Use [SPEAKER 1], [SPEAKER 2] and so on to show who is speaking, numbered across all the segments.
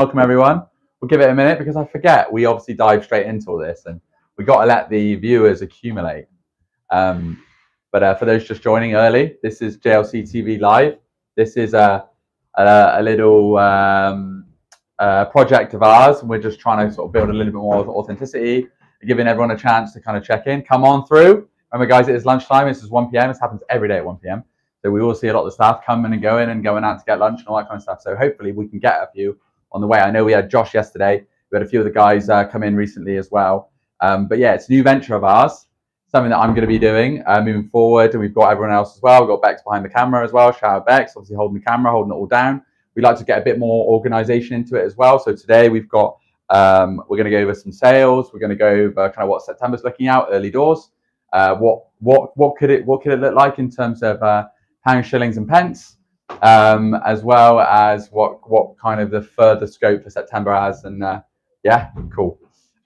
[SPEAKER 1] Welcome everyone. We'll give it a minute because I forget we obviously dive straight into all this and we got to let the viewers accumulate. But for those just joining early, this is JLC TV Live. This is a little project of ours, and we're just trying to sort of build a little bit more authenticity, giving everyone a chance to kind of check in. Come on through. Remember, guys, it is lunchtime. This is 1 p.m. This happens every day at 1 p.m. So we will see a lot of the staff coming and going out to get lunch and all that kind of stuff. So hopefully we can get a few on the way. I know we had Josh yesterday. We had a few of the guys come in recently as well. But yeah, it's a new venture of ours, something that I'm going to be doing moving forward. And we've got everyone else as well. We've got Bex behind the camera as well. Shout out Bex, obviously holding the camera, holding it all down. We like to get a bit more organization into it as well. So today we've got, we're going to go over some sales. We're going to go over kind of what September's looking out, early doors. What could it look like in terms of pounds, shillings, and pence, as well as what kind of the further scope for September has. And yeah, cool.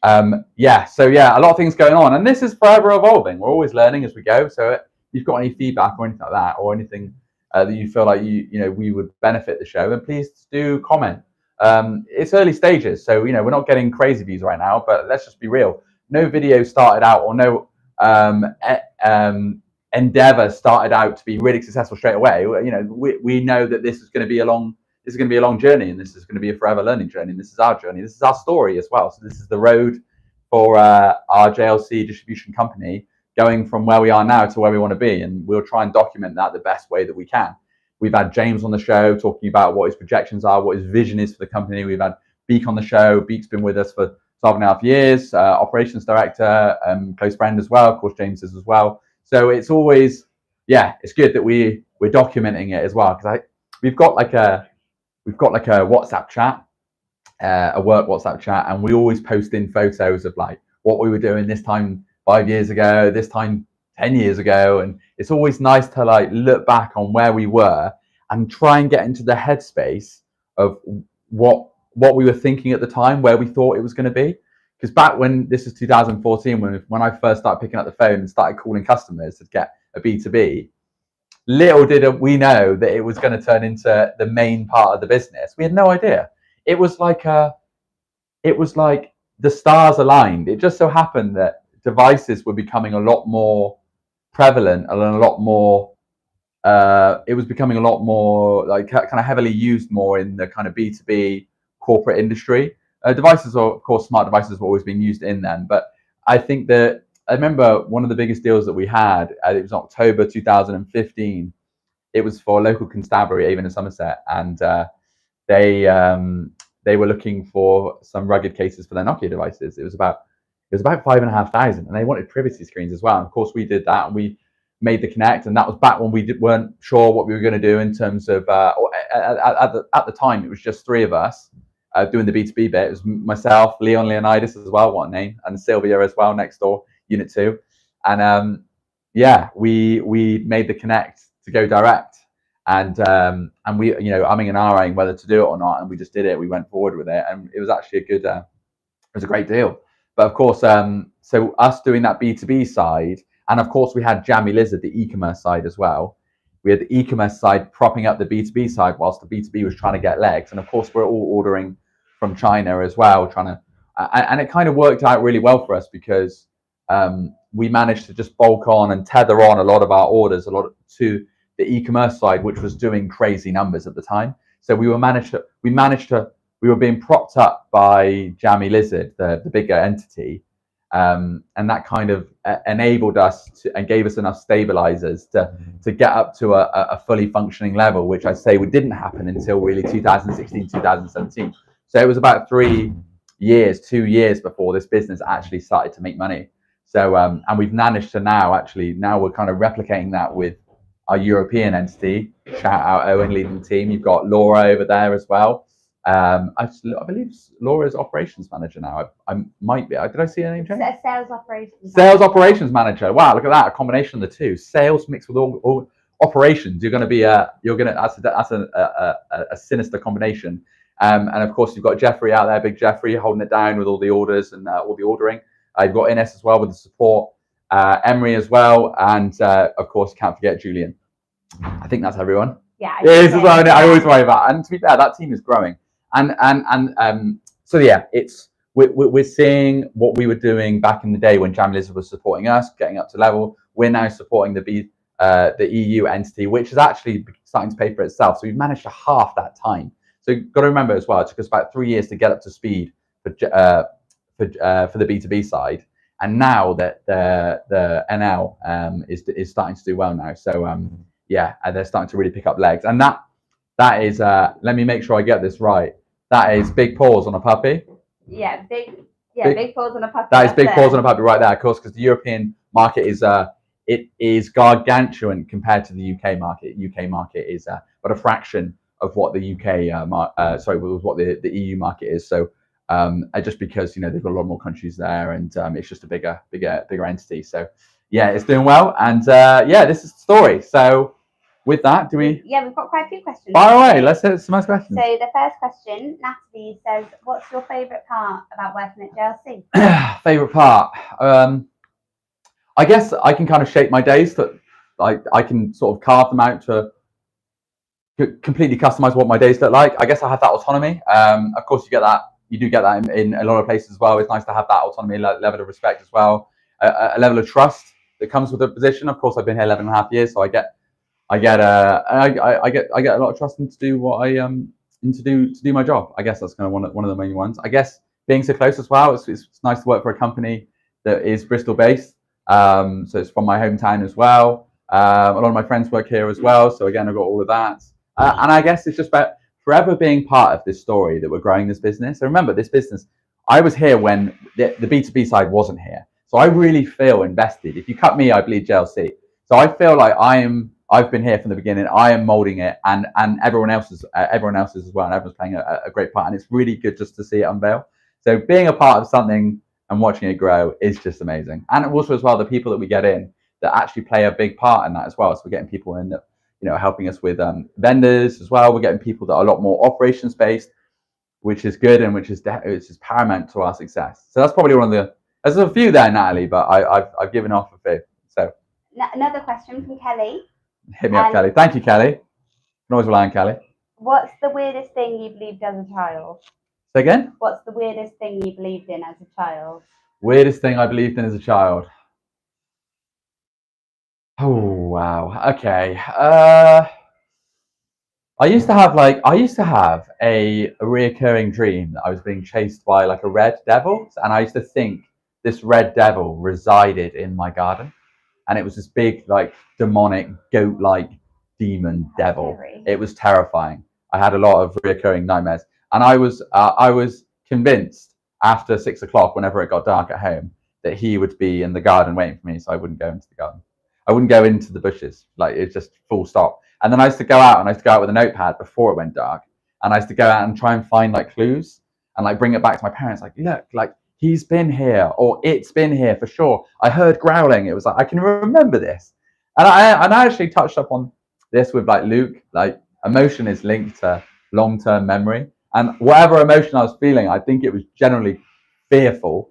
[SPEAKER 1] So yeah, a lot of things going on, and this is forever evolving. We're always learning as we go. So if you've got any feedback or anything like that, or anything that you feel like we would benefit the show, then please do comment. It's early stages, so we're not getting crazy views right now, but let's just be real. No video started out, or no endeavor started out to be really successful straight away. We know that this is going to be a long journey, and this is going to be a forever learning journey, and this is our journey. This is our story as well. So this is the road for our JLC distribution company, going from where we are now to where we want to be, and we'll try and document that the best way that we can. We've had James on the show talking about what his projections are, what his vision is for the company. We've had Beak on the show. Beak's been with us for 12.5 years, operations director, close friend as well. Of course, James is as well. So it's always, it's good that we're documenting it as well, because we've got like a WhatsApp chat, a work WhatsApp chat, and we always post in photos of like what we were doing this time 5 years ago, this time 10 years ago, and it's always nice to like look back on where we were and try and get into the headspace of what we were thinking at the time, where we thought it was going to be. Because back when, this is 2014, when I first started picking up the phone and started calling customers to get a B2B, little did we know that it was going to turn into the main part of the business. We had no idea. It was like the stars aligned. It just so happened that devices were becoming a lot more prevalent and a lot more. It was becoming a lot more like kind of heavily used more in the kind of B2B corporate industry. Devices, are, of course, smart devices were always being used in them. But I think that I remember one of the biggest deals that we had. It was October 2015. It was for a local constabulary, even in Somerset, and they were looking for some rugged cases for their Nokia devices. It was about 5,500, and they wanted privacy screens as well. And of course, we did that, and we made the connect. And that was back when we weren't sure what we were going to do in terms of. At the time, it was just three of us. Doing the B2B bit. It was myself, Leon Leonidas as well, what a name, and Sylvia as well, next door, Unit 2. And we made the connect to go direct. And we, umming and ahhing whether to do it or not, and we just did it. We went forward with it, and it was actually it was a great deal. But of course, so us doing that B2B side, and of course we had Jammy Lizard, the e-commerce side as well. We had the e-commerce side propping up the B2B side whilst the B2B was trying to get legs. And of course, we're all ordering from China as well, and it kind of worked out really well for us, because we managed to just bulk on and tether on a lot of our orders to the e-commerce side, which was doing crazy numbers at the time. So we were being propped up by Jammy Lizard, the bigger entity. And that kind of enabled us and gave us enough stabilizers to get up to a fully functioning level, which I say didn't happen until really 2016, 2017. So it was about 2 years before this business actually started to make money. So, and we've managed to now we're kind of replicating that with our European entity. Shout out Owen leading the team. You've got Laura over there as well. I believe Laura's operations manager now. I might be. Did I see her name change?
[SPEAKER 2] Sales operations.
[SPEAKER 1] Sales operations manager. Wow, look at that! A combination of the two. Sales mixed with all operations. That's a sinister combination. And of course, you've got Jeffrey out there, big Jeffrey, holding it down with all the orders and all the ordering. You've got Ines as well with the support. Emery as well, and of course, can't forget Julian. I think that's everyone.
[SPEAKER 2] Yeah.
[SPEAKER 1] This is what I always worry about. And to be fair, that team is growing. So yeah, we're seeing what we were doing back in the day when JLC was supporting us, getting up to level. We're now supporting the EU entity, which is actually starting to pay for itself. So we've managed to half that time. So you've got to remember as well, it took us about 3 years to get up to speed for the B2B side. And now that the NL is starting to do well now. So yeah, they're starting to really pick up legs. And that is, let me make sure I get this right. That is big paws on a puppy.
[SPEAKER 2] Yeah, big paws on a puppy.
[SPEAKER 1] That is big paws on a puppy right there, of course, because the European market is it is gargantuan compared to the UK market. UK market is but a fraction of what the UK what the EU market is. So just because they've got a lot more countries there, and it's just a bigger entity. So yeah, it's doing well, and yeah, this is the story. So with that,
[SPEAKER 2] we've got quite a few questions.
[SPEAKER 1] Fire away, let's hit some nice questions.
[SPEAKER 2] So the first question, Natalie says, what's your favourite part about working at JLC?
[SPEAKER 1] Favourite part? I guess I can kind of shape my days, that I can sort of carve them out to completely customize what my days look like. I guess I have that autonomy. Of course, you do get that in a lot of places as well. It's nice to have that autonomy, level of respect as well, a level of trust that comes with the position. Of course, I've been here 11.5 years, so I get a lot of trust to do what I to do my job. I guess that's kind of one of the main ones. I guess being so close as well. It's nice to work for a company that is Bristol based. So it's from my hometown as well. A lot of my friends work here as well. So again, I've got all of that. And I guess it's just about forever being part of this story that we're growing this business. So remember, this business, I was here when the B2B side wasn't here. So I really feel invested. If you cut me, I bleed JLC. So I feel like I've been here from the beginning. I am molding it, and everyone else is as well. And everyone's playing a great part. And it's really good just to see it unveil. So being a part of something and watching it grow is just amazing. And also as well, the people that we get in that actually play a big part in that as well. So we're getting people in that helping us with vendors as well. We're getting people that are a lot more operations based, which is good and which is paramount to our success. So that's probably one of the. There's a few there, Natalie, but I've given off a few. So
[SPEAKER 2] another question from Kelly.
[SPEAKER 1] Hit me up, Kelly. Thank you, Kelly. You can always rely on Kelly.
[SPEAKER 2] What's the weirdest thing you believed as a child?
[SPEAKER 1] Say again?
[SPEAKER 2] What's the weirdest thing you believed in as a child?
[SPEAKER 1] Weirdest thing I believed in as a child. Oh wow. Okay. I used to have a reoccurring dream that I was being chased by like a red devil, and I used to think this red devil resided in my garden, and it was this big like demonic goat-like demon devil. It was terrifying. I had a lot of reoccurring nightmares, and I was convinced after 6 o'clock, whenever it got dark at home, that he would be in the garden waiting for me, so I wouldn't go into the garden. I wouldn't go into the bushes. Like, it's just full stop. And then I used to go out with a notepad before it went dark. And I used to go out and try and find like clues and like bring it back to my parents. Like, look, like he's been here, or it's been here for sure. I heard growling. It was like, I can remember this. And I actually touched up on this with like Luke. Like, emotion is linked to long-term memory. And whatever emotion I was feeling, I think it was generally fearful.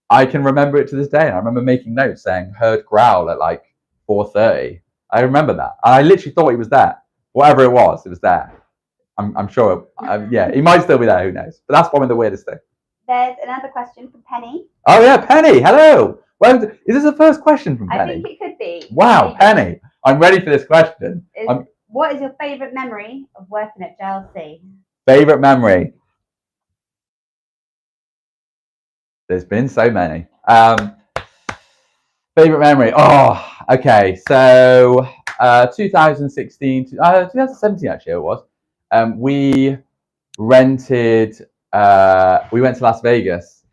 [SPEAKER 1] I can remember it to this day. And I remember making notes saying, heard growl at like 4:30. I remember that. I literally thought he was there. Whatever it was there. I'm sure. Yeah, he might still be there. Who knows? But that's probably the weirdest thing.
[SPEAKER 2] There's another question from Penny.
[SPEAKER 1] Oh yeah, Penny. Hello. Well, is this the first question from Penny?
[SPEAKER 2] I think it could be.
[SPEAKER 1] Wow, Penny. I'm ready for this question.
[SPEAKER 2] What is your favourite memory of working at JLC?
[SPEAKER 1] Favourite memory? There's been so many. Favourite memory? Oh, okay. So 2017 actually it was. We went to Las Vegas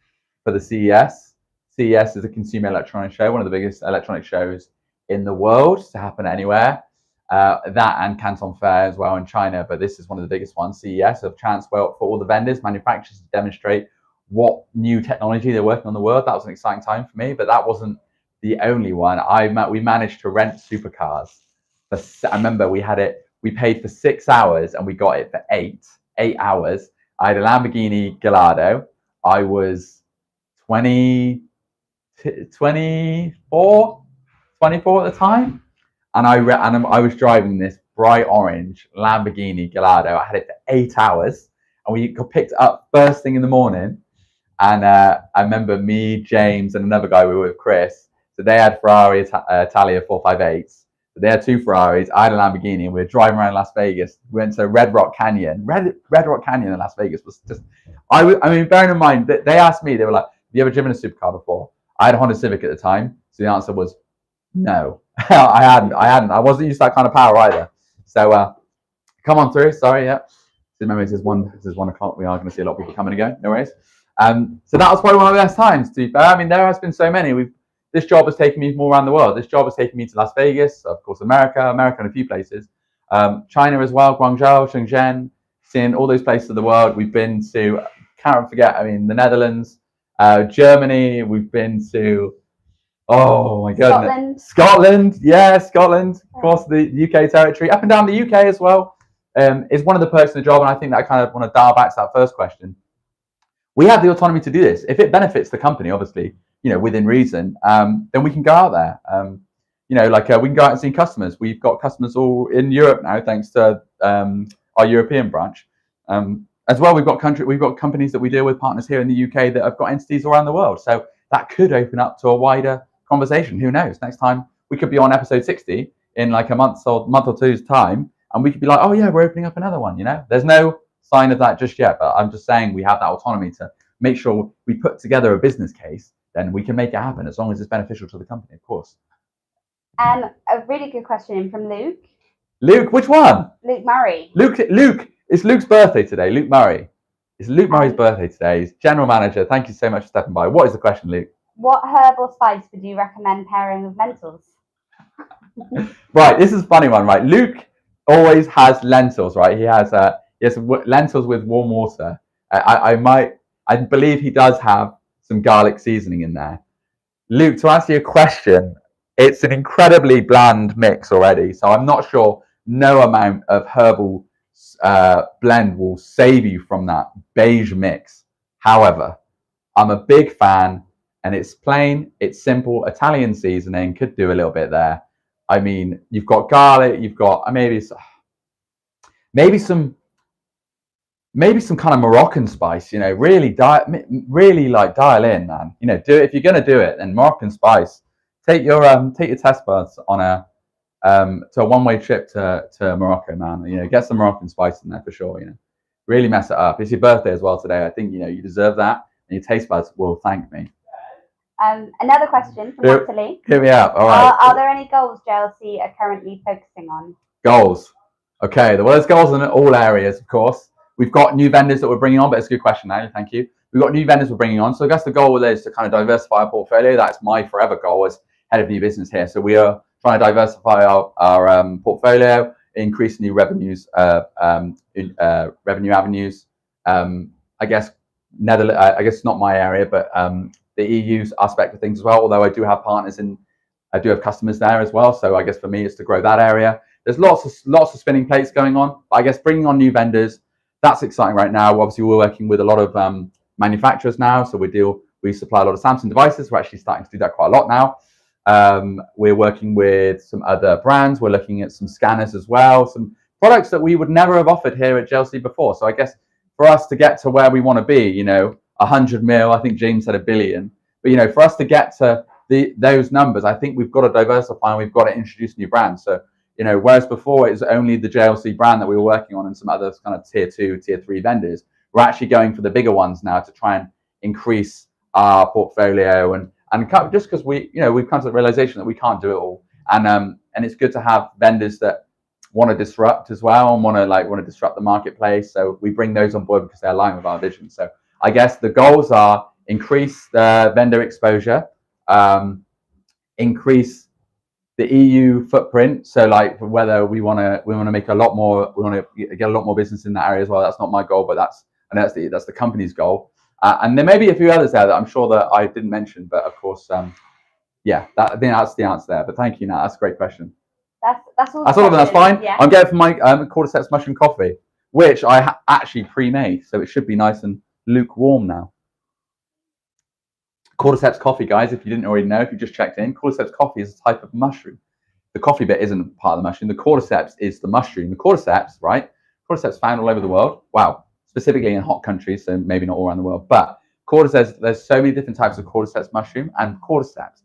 [SPEAKER 1] for the CES. CES is a consumer electronics show, one of the biggest electronic shows in the world to happen anywhere. That and Canton Fair as well in China, but this is one of the biggest ones. CES, a chance for all the vendors, manufacturers to demonstrate what new technology they're working on in the world. That was an exciting time for me, but that wasn't the only one. We managed to rent supercars. I remember we paid for 6 hours and we got it for 8 hours. I had a Lamborghini Gallardo. I was 24 at the time. And I was driving this bright orange Lamborghini Gallardo. I had it for 8 hours. and we got picked up first thing in the morning. And I remember me, James, and another guy we were with, Chris. So they had Ferrari Italia 458s. So they had 2 Ferraris. I had a Lamborghini, and we were driving around Las Vegas. We went to Red Rock Canyon. Red Rock Canyon in Las Vegas was just. I mean, bearing in mind that they asked me, they were like, "Have you ever driven a supercar before?" I had a Honda Civic at the time, so the answer was no. I hadn't. I wasn't used to that kind of power either. So come on through. Sorry, yeah. Remember, this is 1 o'clock. We are going to see a lot of people coming and going. No worries. So that was probably one of the best times, to be fair. I mean, there has been so many. This job has taken me more around the world. This job has taken me to Las Vegas, of course, America and a few places. China as well, Guangzhou, Shenzhen, seeing all those places of the world. We've been to, can't forget, I mean, the Netherlands, Germany. We've been to, oh my goodness. Scotland, yeah, Scotland. Of course, the UK territory, up and down the UK as well. Is one of the perks of the job, and I think that I kind of want to dial back to that first question. We have the autonomy to do this. If it benefits the company, obviously, within reason, then we can go out there. We can go out and see customers. We've got customers all in Europe now, thanks to our European branch. As well, we've got companies that we deal with, partners here in the UK that have got entities around the world. So that could open up to a wider conversation. Who knows? Next time we could be on episode 60 in like a month or two's time, and we could be like, oh yeah, we're opening up another one. There's no sign of that just yet, but I'm just saying we have that autonomy to make sure we put together a business case, then we can make it happen as long as it's beneficial to the company, of course.
[SPEAKER 2] A really good question from Luke.
[SPEAKER 1] Luke, which one?
[SPEAKER 2] Luke Murray.
[SPEAKER 1] Luke, it's Luke's birthday today. Luke Murray. It's Luke Murray's birthday today. He's general manager. Thank you so much for stepping by. What is the question, Luke?
[SPEAKER 2] What herb or spice would you recommend pairing with lentils?
[SPEAKER 1] Right, this is a funny one, right? Luke always has lentils, right? He has lentils with warm water. I believe he does have some garlic seasoning in there. Luke, to answer your question, it's an incredibly bland mix already. So I'm not sure no amount of herbal blend will save you from that beige mix. However, I'm a big fan, and it's plain, it's simple. Italian seasoning could do a little bit there. I mean, you've got garlic, you've got maybe some kind of Moroccan spice. Really dial in, man. Do it if you're gonna do it. And Moroccan spice. Take your test buds on a one-way trip to Morocco, man. Get some Moroccan spice in there for sure. Really mess it up. It's your birthday as well today. I think you deserve that, and your taste buds will thank me.
[SPEAKER 2] Another question from Natalie.
[SPEAKER 1] Hit me up. All right.
[SPEAKER 2] Are there any goals JLC are currently focusing on?
[SPEAKER 1] Goals. Okay. Well, there's goals in all areas, of course. We've got new vendors that we're bringing on, but it's a good question, Natalie. Thank you. We've got new vendors we're bringing on. So I guess the goal is to kind of diversify our portfolio. That's my forever goal as head of new business here. So we are trying to diversify our portfolio, increase new revenues, revenue avenues. I guess it's not my area, but the EU aspect of things as well. Although I do have partners I do have customers there as well. So I guess for me, it's to grow that area. There's lots of spinning plates going on. I guess bringing on new vendors, that's exciting right now. Obviously, we're working with a lot of manufacturers now. So we supply a lot of Samsung devices. We're actually starting to do that quite a lot now. We're working with some other brands. We're looking at some scanners as well, some products that we would never have offered here at JLC before. So I guess for us to get to where we want to be, 100 mil, I think James said 1 billion, but for us to get to those numbers, I think we've got to diversify and we've got to introduce new brands. So whereas before it was only the JLC brand that we were working on and some other kind of tier 2, tier 3 vendors, we're actually going for the bigger ones now to try and increase our portfolio and just because we've come to the realization that we can't do it all, and it's good to have vendors that want to disrupt as well and want to disrupt the marketplace. So we bring those on board because they're aligned with our vision. So I guess the goals are increase the vendor exposure, increase the EU footprint. So whether we want to make a lot more, we want to get a lot more business in that area as well. That's not my goal, but that's the company's goal. And there may be a few others there that I'm sure that I didn't mention, but of course, I think that's the answer there. But thank you, Nat. That's a great question.
[SPEAKER 2] That's all.
[SPEAKER 1] That's all of them. That's fine.
[SPEAKER 2] Yeah.
[SPEAKER 1] I'm going for my Cordyceps mushroom coffee, which I actually pre-made, so it should be nice and lukewarm now. Cordyceps coffee, guys. If you didn't already know, if you just checked in, Cordyceps coffee is a type of mushroom. The coffee bit isn't part of the mushroom. The Cordyceps is the mushroom. The Cordyceps, right? Cordyceps found all over the world. Wow. specifically in hot countries, so maybe not all around the world. But cordyceps, there's so many different types of cordyceps mushroom, and cordyceps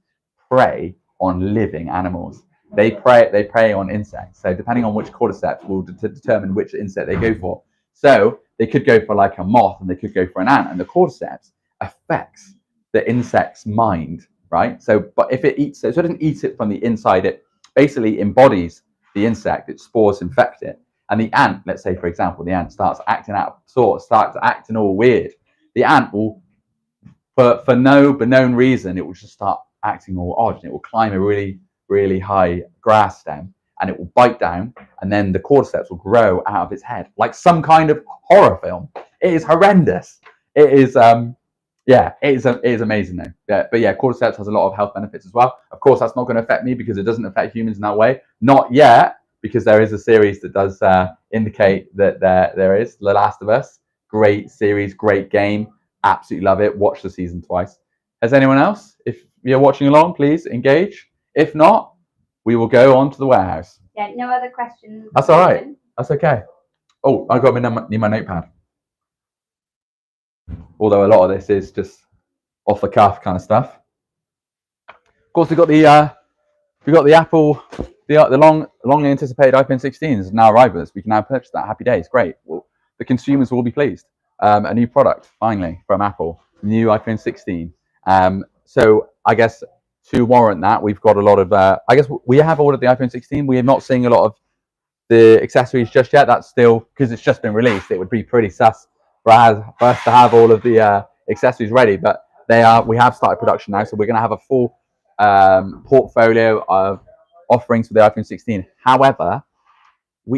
[SPEAKER 1] prey on living animals. They prey on insects. So depending on which cordyceps will determine which insect they go for. So they could go for like a moth, and they could go for an ant, and the cordyceps affects the insect's mind, right? So, but if it eats it, so it doesn't eat it from the inside, it basically embodies the insect, its spores infect it. And the ant, let's say for example, the ant starts acting out of sorts, starts acting all weird. The ant will, for no known reason, it will just start acting all odd, and it will climb a really high grass stem, and it will bite down, and then the cordyceps will grow out of its head, like some kind of horror film. It is horrendous. It is, it is amazing though. Yeah, but yeah, cordyceps has a lot of health benefits as well. Of course, that's not going to affect me because it doesn't affect humans in that way. Not yet, because there is a series that does indicate that there is The Last of Us. Great series, great game. Absolutely love it. Watch the season twice. Has anyone else? If you're watching along, please engage. If not, we will go on to the warehouse.
[SPEAKER 2] Yeah, no other questions.
[SPEAKER 1] That's all right. That's okay. Oh, I got need my notepad. Although a lot of this is just off the cuff kind of stuff. Of course, we got the Apple, the longly anticipated iPhone 16 has now arrived with us. We can now purchase that. Happy days, great. Well, the consumers will be pleased. A new product finally from Apple, new iPhone 16. So I guess to warrant that, we've got a lot of. I guess we have ordered the iPhone 16. We are not seeing a lot of the accessories just yet. That's still because it's just been released. It would be pretty sus for us to have all of the accessories ready, but we have started production now, so we're going to have a full portfolio of offerings for the iPhone 16. However,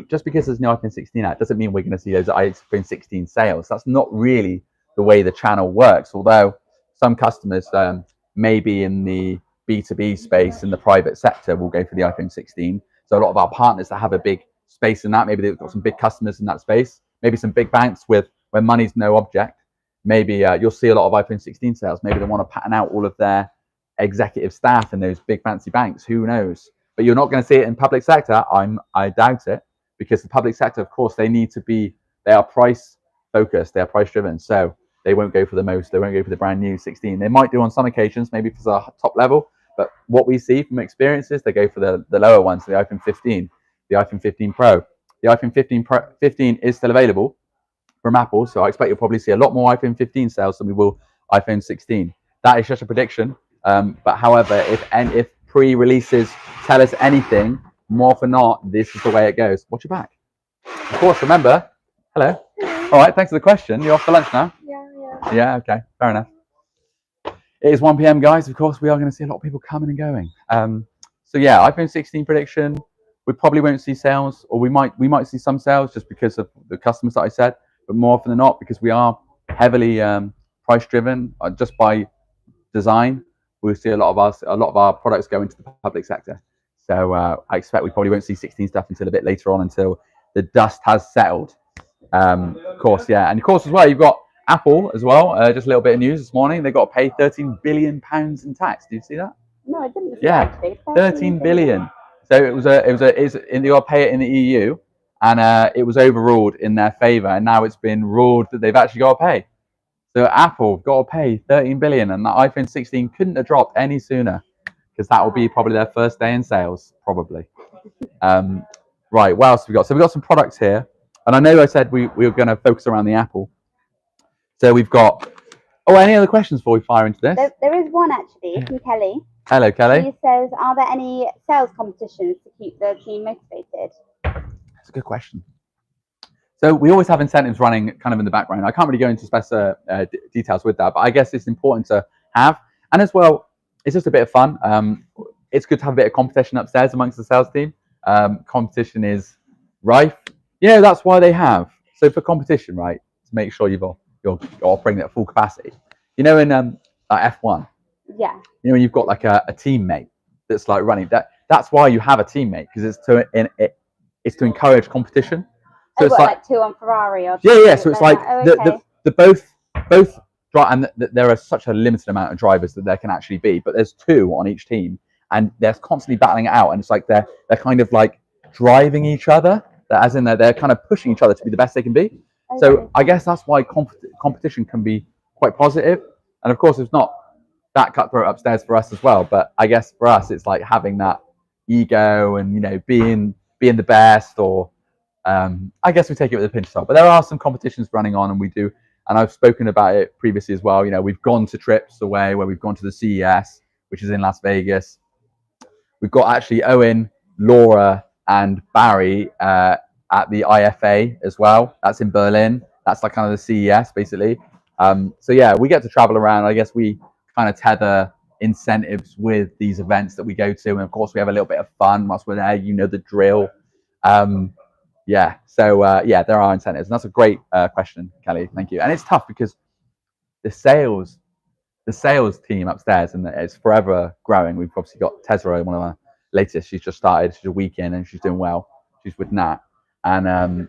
[SPEAKER 1] just because there's no iPhone 16 out doesn't mean we're going to see those iPhone 16 sales. That's not really the way the channel works, although some customers maybe in the B2B space in the private sector will go for the iPhone 16. So a lot of our partners that have a big space in that, maybe they've got some big customers in that space, maybe some big banks where money's no object. Maybe you'll see a lot of iPhone 16 sales. Maybe they want to pattern out all of their executive staff in those big fancy banks. Who knows? But you're not going to see it in public sector. I doubt it, because the public sector, of course, they are price focused, they are price driven. So they won't go for the most. They won't go for the brand new 16. They might do on some occasions, maybe for the top level. But what we see from experiences, they go for the lower ones, the iPhone 15, the iPhone 15 Pro. The iPhone 15 is still available from Apple, so I expect you'll probably see a lot more iPhone 15 sales than we will iPhone 16. That is just a prediction. But however, if pre-releases tell us anything, more for not, this is the way it goes. Watch your back. Of course, remember. Hello. All right, thanks for the question. You're off for lunch now?
[SPEAKER 2] Yeah.
[SPEAKER 1] Yeah, okay, fair enough. It is 1 p.m, guys. Of course, we are going to see a lot of people coming and going. So yeah, iPhone 16 prediction. We probably won't see sales, or we might see some sales just because of the customers that I said, but more often than not, because we are heavily price driven, just by design, we'll see a lot of our products go into the public sector. So I expect we probably won't see 16 stuff until a bit later on, until the dust has settled. Of course, yeah, and of course as well, you've got Apple as well. Just a little bit of news this morning. They got to pay £13 billion in tax. Did you see that?
[SPEAKER 2] No, I didn't.
[SPEAKER 1] Yeah, 13 billion. So you got to pay it in the EU, and it was overruled in their favour, and now it's been ruled that they've actually got to pay. So Apple got to pay 13 billion, and the iPhone 16 couldn't have dropped any sooner, because that will be probably their first day in sales, probably. Right, what else have we got? So we've got some products here, and I know I said we were going to focus around the Apple. So we've got. Oh, any other questions before we fire into this?
[SPEAKER 2] There is one actually from Kelly.
[SPEAKER 1] Hello, Kelly.
[SPEAKER 2] She says, "Are there any sales competitions to keep the team motivated?"
[SPEAKER 1] That's a good question. So we always have incentives running kind of in the background. I can't really go into details with that, but I guess it's important to have. And as well, it's just a bit of fun. It's good to have a bit of competition upstairs amongst the sales team. Competition is rife. You know, that's why they have. So for competition, right, to make sure you're operating at full capacity. You know, in F1.
[SPEAKER 2] Yeah.
[SPEAKER 1] You know, when you've got like a teammate that's like running. That's why you have a teammate, because it's to encourage competition. So it's like
[SPEAKER 2] two on Ferrari or
[SPEAKER 1] yeah. So it's like
[SPEAKER 2] okay.
[SPEAKER 1] the both drive, and there are such a limited amount of drivers that there can actually be, but there's two on each team, and they're constantly battling it out, and it's like they're kind of like driving each other, as in they're kind of pushing each other to be the best they can be. So I guess that's why competition can be quite positive. And of course, it's not that cutthroat upstairs for us as well. But I guess for us, it's like having that ego and, you know, being the best, or I guess we take it with a pinch of salt. But there are some competitions running on, and we do. And I've spoken about it previously as well. You know, we've gone to trips away where we've gone to the CES, which is in Las Vegas. We've got actually Owen, Laura, and Barry at the IFA as well. That's in Berlin. That's like kind of the CES basically. So yeah, we get to travel around. I guess we kind of tether incentives with these events that we go to, and of course we have a little bit of fun whilst we're there. You know the drill. Yeah. So yeah, there are incentives, and that's a great question, Kelly. Thank you. And it's tough because the sales team upstairs, and it's forever growing. We've obviously got Tesra, one of our latest. She's just started. She's a week in, and she's doing well. She's with Nat, and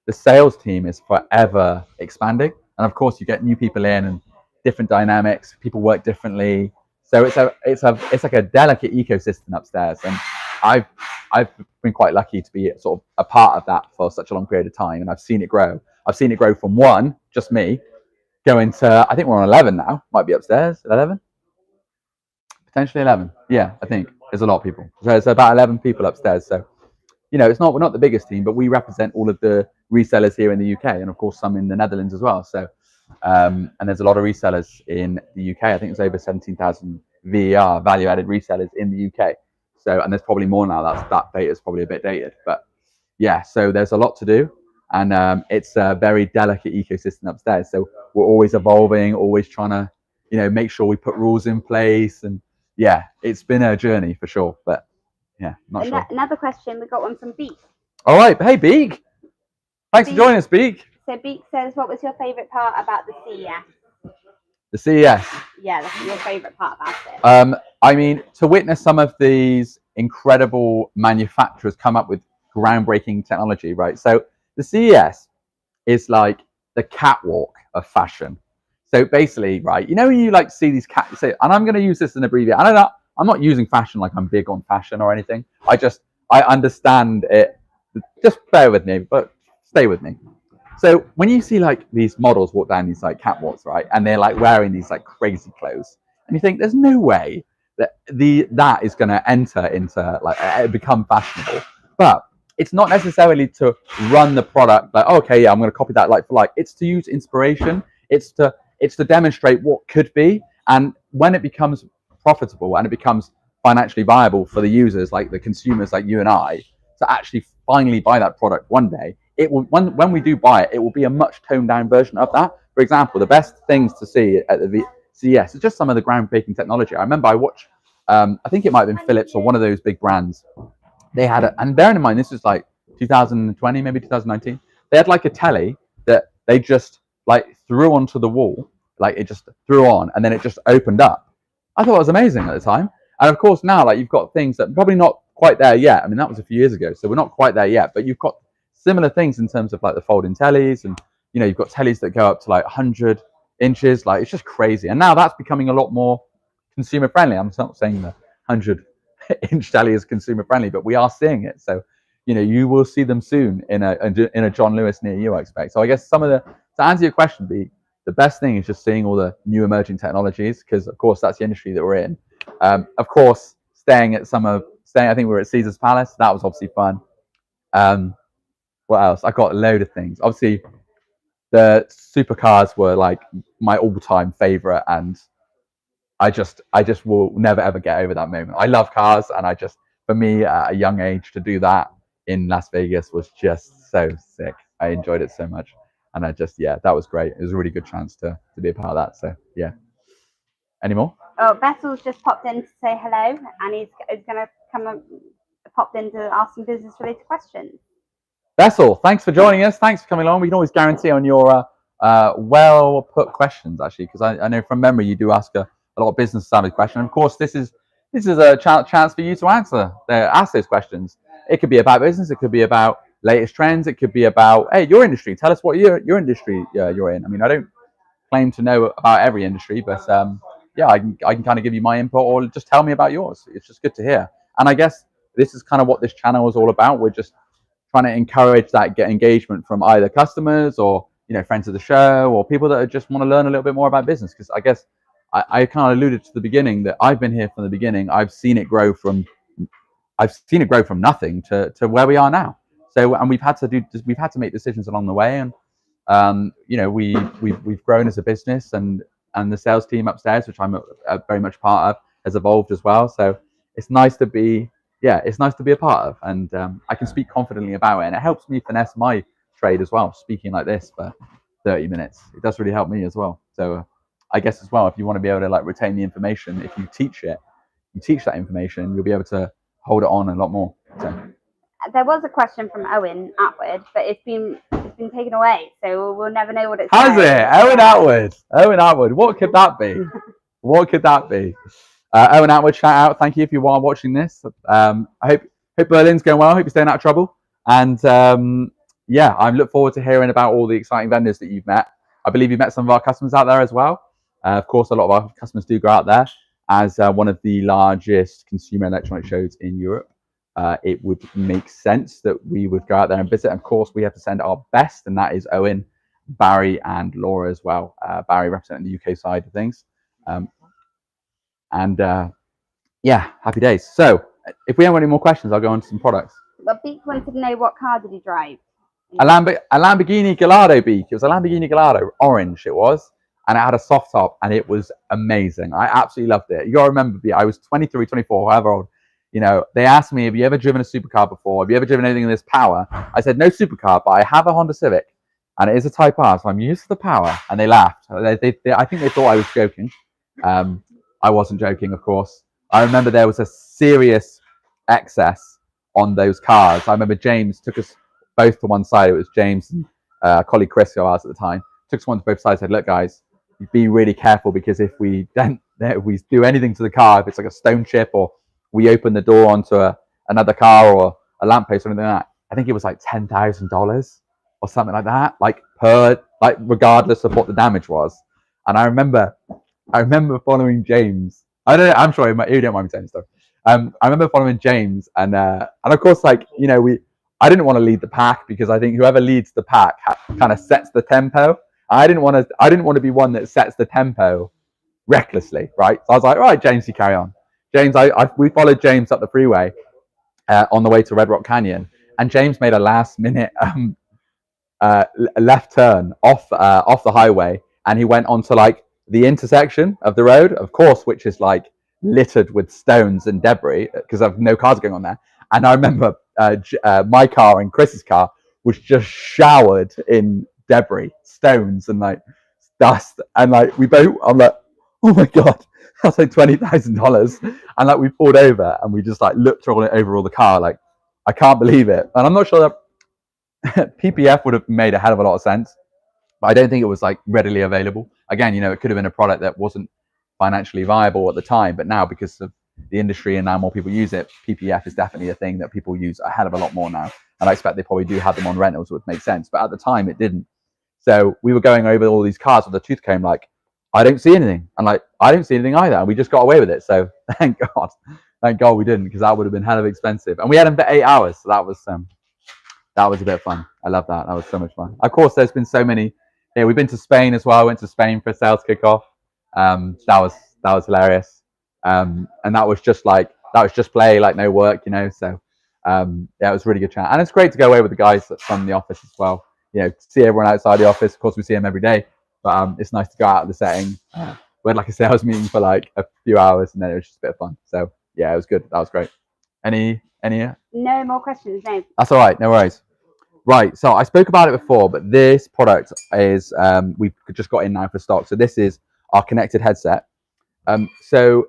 [SPEAKER 1] the sales team is forever expanding. And of course, you get new people in and different dynamics. People work differently, so it's like a delicate ecosystem upstairs. And I've been quite lucky to be sort of a part of that for such a long period of time, and I've seen it grow. I've seen it grow from one, just me, going to, I think we're on 11 now. Might be upstairs, 11, potentially 11. Yeah, I think there's a lot of people. So it's about 11 people upstairs. So, you know, we're not the biggest team, but we represent all of the resellers here in the UK, and of course some in the Netherlands as well. So, and there's a lot of resellers in the UK. I think it's over 17,000 VER, value-added resellers in the UK. So, and there's probably more now. That data is probably a bit dated, but yeah. So there's a lot to do, and it's a very delicate ecosystem upstairs. So we're always evolving, always trying to, you know, make sure we put rules in place, and yeah, it's been a journey for sure. But yeah, not sure.
[SPEAKER 2] Another question, we got one from Beak.
[SPEAKER 1] All right, hey Beak, thanks for joining us, Beak.
[SPEAKER 2] So Beak says, what was your favourite part about the CES?
[SPEAKER 1] The CES.
[SPEAKER 2] Yeah, that's your favourite part about it.
[SPEAKER 1] I mean, to witness some of these incredible manufacturers come up with groundbreaking technology, right? So the CES is like the catwalk of fashion. So basically, right, you know, when you like see these and I'm going to use this in abbreviation. I'm not using fashion like I'm big on fashion or anything. I understand it. Just bear with me, but stay with me. So when you see like these models walk down these like catwalks, right, and they're like wearing these like crazy clothes, and you think there's no way that that is going to enter into like become fashionable. But it's not necessarily to run the product like, okay, yeah, I'm going to copy that like for like. It's to use inspiration. It's to demonstrate what could be, and when it becomes profitable and it becomes financially viable for the users, like the consumers, like you and I, to actually finally buy that product one day. It will, when we do buy it, it will be a much toned down version of that. For example, the best things to see at the CES is just some of the groundbreaking technology. I remember I watched, I think it might have been Philips or one of those big brands. They had and bearing in mind, this was like 2020, maybe 2019. They had like a telly that they just like threw onto the wall, like it just threw on, and then it just opened up. I thought it was amazing at the time. And of course now, like you've got things that probably not quite there yet. I mean, that was a few years ago, so we're not quite there yet, but you've got similar things in terms of like the folding tellies, and you know, you've got tellies that go up to like 100 inches. Like it's just crazy. And now that's becoming a lot more consumer friendly. I'm not saying the 100-inch telly is consumer friendly, but we are seeing it. So, you know, you will see them soon in a John Lewis near you, I expect. So I guess to answer your question, the best thing is just seeing all the new emerging technologies, because of course that's the industry that we're in. Of course, staying, I think we were at Caesar's Palace. That was obviously fun. What else? I got a load of things. Obviously, the supercars were like my all-time favorite, and I just will never ever get over that moment. I love cars, and for me at a young age to do that in Las Vegas was just so sick. I enjoyed it so much, and that was great. It was a really good chance to be a part of that. So yeah. Any more?
[SPEAKER 2] Oh, Bessel's just popped in to say hello, and he's going to popped in to ask some business-related questions.
[SPEAKER 1] Bessel, thanks for joining us. Thanks for coming along. We can always guarantee on your well-put questions, actually, because I know from memory you do ask a lot of business-savvy questions. And of course, this is a chance for you to ask those questions. It could be about business. It could be about latest trends. It could be about, hey, your industry. Tell us what your industry you're in. I mean, I don't claim to know about every industry, but yeah, I can kind of give you my input, or just tell me about yours. It's just good to hear. And I guess this is kind of what this channel is all about. We're just trying to encourage that engagement from either customers or friends of the show or people that just want to learn a little bit more about business. Because I guess I kind of alluded to the beginning that I've been here from the beginning. I've seen it grow from nothing to where we are now. So, and we've had to make decisions along the way, and we've grown as a business, and the sales team upstairs, which I'm very much part of, has evolved as well. So it's nice to be a part of, and I can speak confidently about it, and it helps me finesse my trade as well. Speaking like this for 30 minutes, it does really help me as well. So I guess as well, if you want to be able to retain the information, if you teach that information, you'll be able to hold it on a lot more. So.
[SPEAKER 2] There was a question from Owen Atwood, but it's been taken away, so we'll never know what it's.
[SPEAKER 1] Has it? Owen Atwood. What could that be? Owen Atwood, shout out. Thank you if you are watching this. I hope Berlin's going well. I hope you're staying out of trouble. And I look forward to hearing about all the exciting vendors that you've met. I believe you've met some of our customers out there as well. Of course, a lot of our customers do go out there. As one of the largest consumer electronic shows in Europe, it would make sense that we would go out there and visit. Of course, we have to send our best, and that is Owen, Barry, and Laura as well. Barry representing the UK side of things. Happy days. So, if we haven't got any more questions, I'll go on to some products.
[SPEAKER 2] Well, Beak wanted to know, what car did he drive?
[SPEAKER 1] A Lamborghini Gallardo, Beak. It was a Lamborghini Gallardo, orange it was. And it had a soft top, and it was amazing. I absolutely loved it. You got to remember, I was 23, 24, however old. They asked me, have you ever driven a supercar before? Have you ever driven anything in this power? I said, no supercar, but I have a Honda Civic, and it is a Type R, so I'm used to the power. And they laughed. I think they thought I was joking. I wasn't joking, of course. I remember there was a serious excess on those cars. I remember James took us both to one side. It was James and colleague Chris, who I was at the time, took us one to both sides and said, look, guys, be really careful, because if we do anything to the car, if it's like a stone chip or we open the door onto another car or a lamppost or anything like that, I think it was like $10,000 or something like that, regardless of what the damage was. And I remember following James. I'm sure you don't mind me saying stuff. I remember following James, and of course, I didn't want to lead the pack, because I think whoever leads the pack kind of sets the tempo. I didn't want to be one that sets the tempo recklessly, right? So I was like, all right, James, you carry on. James, we followed James up the freeway on the way to Red Rock Canyon, and James made a last-minute left turn off the highway, and he went onto the intersection of the road, of course, which is littered with stones and debris because of no cars going on there. And I remember my car and Chris's car was just showered in debris, stones, and dust. And we both, I'm like, oh my god, that's $20,000. And we pulled over and we just looked over all the car, I can't believe it. And I'm not sure that PPF would have made a hell of a lot of sense, but I don't think it was readily available. Again, it could have been a product that wasn't financially viable at the time, but now, because of the industry and now more people use it, PPF is definitely a thing that people use a hell of a lot more now. And I expect they probably do have them on rentals, which makes sense. But at the time, it didn't. So we were going over all these cars with a tooth comb, I don't see anything. And I don't see anything either. And we just got away with it. So thank God we didn't, because that would have been hell of expensive. And we had them for 8 hours. So that was a bit of fun. I love that. That was so much fun. Of course, there's been so many. Yeah, we've been to Spain as well. I went to Spain for a sales kickoff. That was hilarious. And that was just play, no work, So it was really good chat. And it's great to go away with the guys from the office as well. See everyone outside the office. Of course, we see them every day, but it's nice to go out of the setting. We had a sales meeting for a few hours, and then it was just a bit of fun. So yeah, it was good. That was great. Any?
[SPEAKER 2] No more questions, no.
[SPEAKER 1] That's all right. No worries. Right, so I spoke about it before, but this product is, we've just got in now for stock. So this is our connected headset. So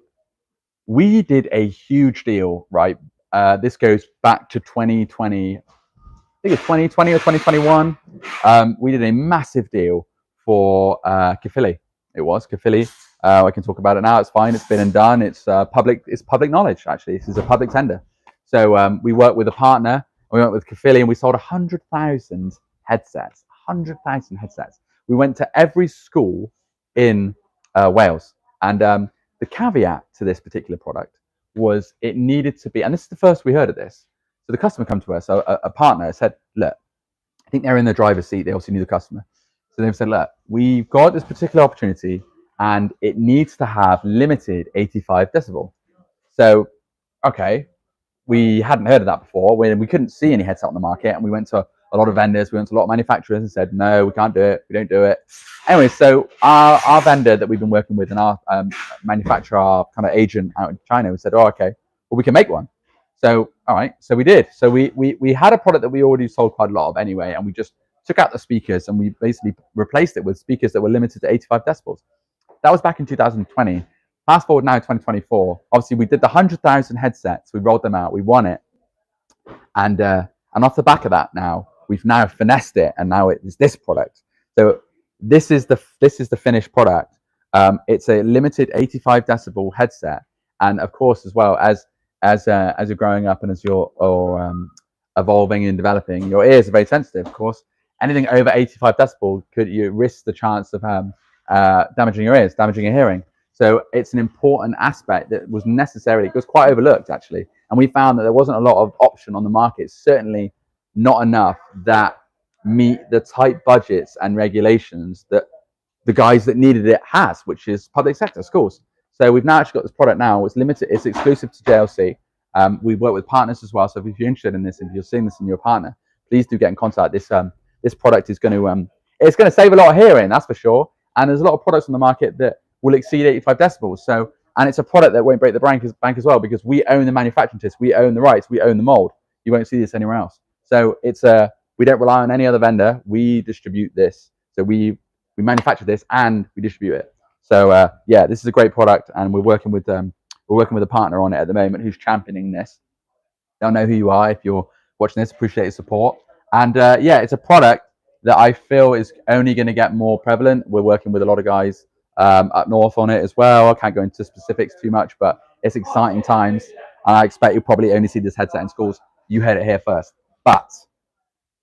[SPEAKER 1] we did a huge deal, right? This goes back to 2020, I think it's 2020 or 2021. We did a massive deal for Kafili. It was Kafili. I can talk about it now. It's fine. It's been and done. It's public knowledge, actually. This is a public tender. So we worked with a partner. We went with Kafili, and we sold 100,000 headsets. 100,000 headsets. We went to every school in Wales. And the caveat to this particular product was it needed to be, and this is the first we heard of this. So the customer come to us, a partner said, look, I think they're in the driver's seat. They also knew the customer. So they've said, look, we've got this particular opportunity and it needs to have limited 85 decibel. So, okay, we hadn't heard of that before. We couldn't see any headset on the market, and we went to a lot of vendors, we went to a lot of manufacturers and said, no, we can't do it, we don't do it. Anyway, so our vendor that we've been working with and our manufacturer, our kind of agent out in China, we said, oh, okay, well, we can make one. So, all right, so we did. So we had a product that we already sold quite a lot of anyway, and we just took out the speakers and we basically replaced it with speakers that were limited to 85 decibels. That was back in 2020. Fast forward now, 2024. Obviously, we did the 100,000 headsets. We rolled them out. We won it, and off the back of that, now we've now finessed it, and now it's this product. So this is the finished product. It's a limited 85 decibel headset, and of course, as well as you're growing up and as you're evolving and developing, your ears are very sensitive. Of course, anything over 85 decibel you risk the chance of damaging your ears, damaging your hearing. So it's an important aspect that was necessarily, it was quite overlooked actually. And we found that there wasn't a lot of option on the market, certainly not enough that meet the tight budgets and regulations that the guys that needed it has, which is public sector schools. So we've now actually got this product now. It's limited, it's exclusive to JLC. We work with partners as well. So if you're interested in this, if you're seeing this in your partner, please do get in contact. This product is going to, it's going to save a lot of hearing, that's for sure. And there's a lot of products on the market that will exceed 85 decibels. So, and it's a product that won't break the bank as well, because we own the manufacturing test, we own the rights, we own the mold. You won't see this anywhere else. So it's we don't rely on any other vendor. We distribute this. So we manufacture this and we distribute it. So yeah, this is a great product, and we're working with a partner on it at the moment who's championing this. They'll know who you are if you're watching this. Appreciate your support. And yeah, it's a product that I feel is only going to get more prevalent. We're working with a lot of guys up north on it as well. I can't go into specifics too much, but it's exciting times. And I expect you'll probably only see this headset in schools. You heard it here first. But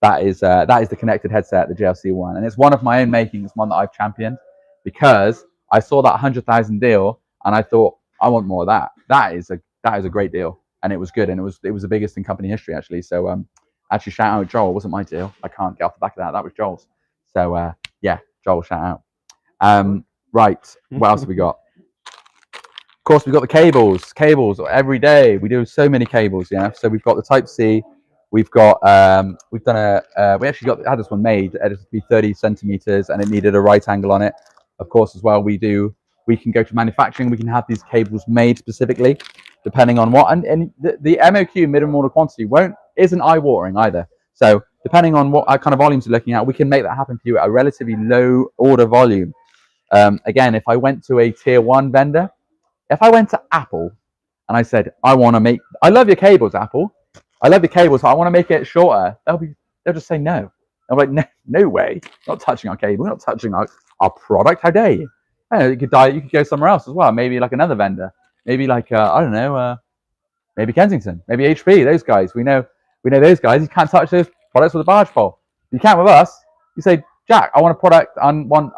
[SPEAKER 1] that is the connected headset, the JLC one, and it's one of my own making. It's one that I've championed because I saw that 100,000 deal and I thought I want more of that. That is a great deal, and it was good, and it was the biggest in company history actually. So actually, shout out Joel. It wasn't my deal. I can't get off the back of that. That was Joel's. So yeah, Joel, shout out. Right, what else have we got? Of course, we've got the cables. Cables every day. We do so many cables, yeah. So we've got the Type C. We've got we actually had this one made. It had to be 30 centimeters, and it needed a right angle on it. Of course, as well, we can go to manufacturing. We can have these cables made specifically, depending on what. And the MOQ, minimum order quantity, isn't eye-watering either. So depending on what kind of volumes you're looking at, we can make that happen for you at a relatively low order volume. Again, if I went to a tier 1 vendor, if I went to Apple and I said, I love your cables, Apple. I love your cables, but I want to make it shorter. They'll just say no. I'm like, no way. Not touching our cable. We're not touching our product. How dare you? I know, you could go somewhere else as well. Maybe like another vendor. Maybe like I don't know. Maybe Kensington. Maybe HP. Those guys. We know those guys. You can't touch those products with a barge pole. You can't with us. You say, Jack, I want a product. I want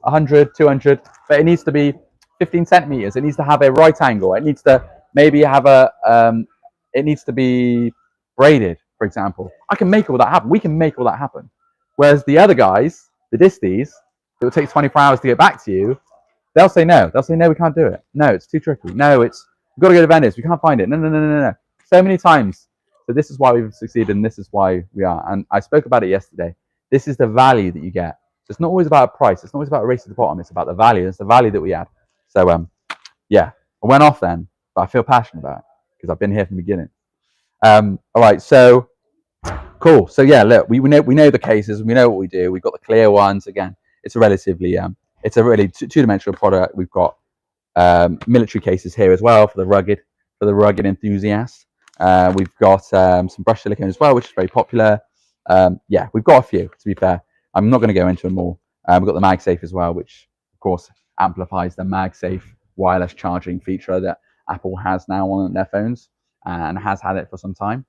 [SPEAKER 1] 100, 200, but it needs to be 15 centimeters. It needs to have a right angle. It needs to maybe have it needs to be braided, for example. I can make all that happen. We can make all that happen. Whereas the other guys, the disties, it will take 24 hours to get back to you. They'll say no. They'll say, no, we can't do it. No, it's too tricky. No, we've got to go to vendors. We can't find it. No. So many times. So this is why we've succeeded, and this is why we are. And I spoke about it yesterday. This is the value that you get. So it's not always about a price. It's not always about a race to the bottom. It's about the value. It's the value that we add. So yeah, I went off then, but I feel passionate about it because I've been here from the beginning. All right, so cool. So yeah, look, we know the cases. We know what we do. We've got the clear ones. Again, it's a relatively it's a really two-dimensional product. We've got military cases here as well for the rugged enthusiast. We've got some brushed silicone as well, which is very popular. Yeah, we've got a few, to be fair. I'm not going to go into them all. We've got the MagSafe as well, which of course amplifies the MagSafe wireless charging feature that Apple has now on their phones and has had it for some time.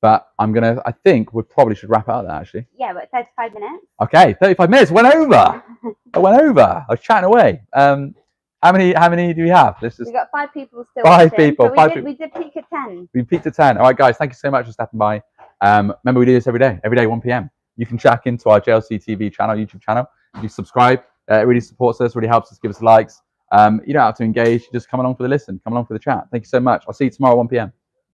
[SPEAKER 1] But I think we probably should wrap it up there, actually.
[SPEAKER 2] Yeah, but 35 minutes.
[SPEAKER 1] Okay, 35 minutes. Went over. I went over. I was chatting away. How many do we have?
[SPEAKER 2] We've got 5 people still.
[SPEAKER 1] 5 people.
[SPEAKER 2] We did peak at 10.
[SPEAKER 1] We peaked at 10. All right, guys. Thank you so much for stopping by. Remember, we do this every day, 1 p.m. you can check into our JLC TV channel, YouTube channel. If you subscribe, it really supports us, really helps us, give us likes. You don't have to engage, just come along for the listen, come along for the chat. Thank you so much. I'll see you tomorrow at 1 p.m.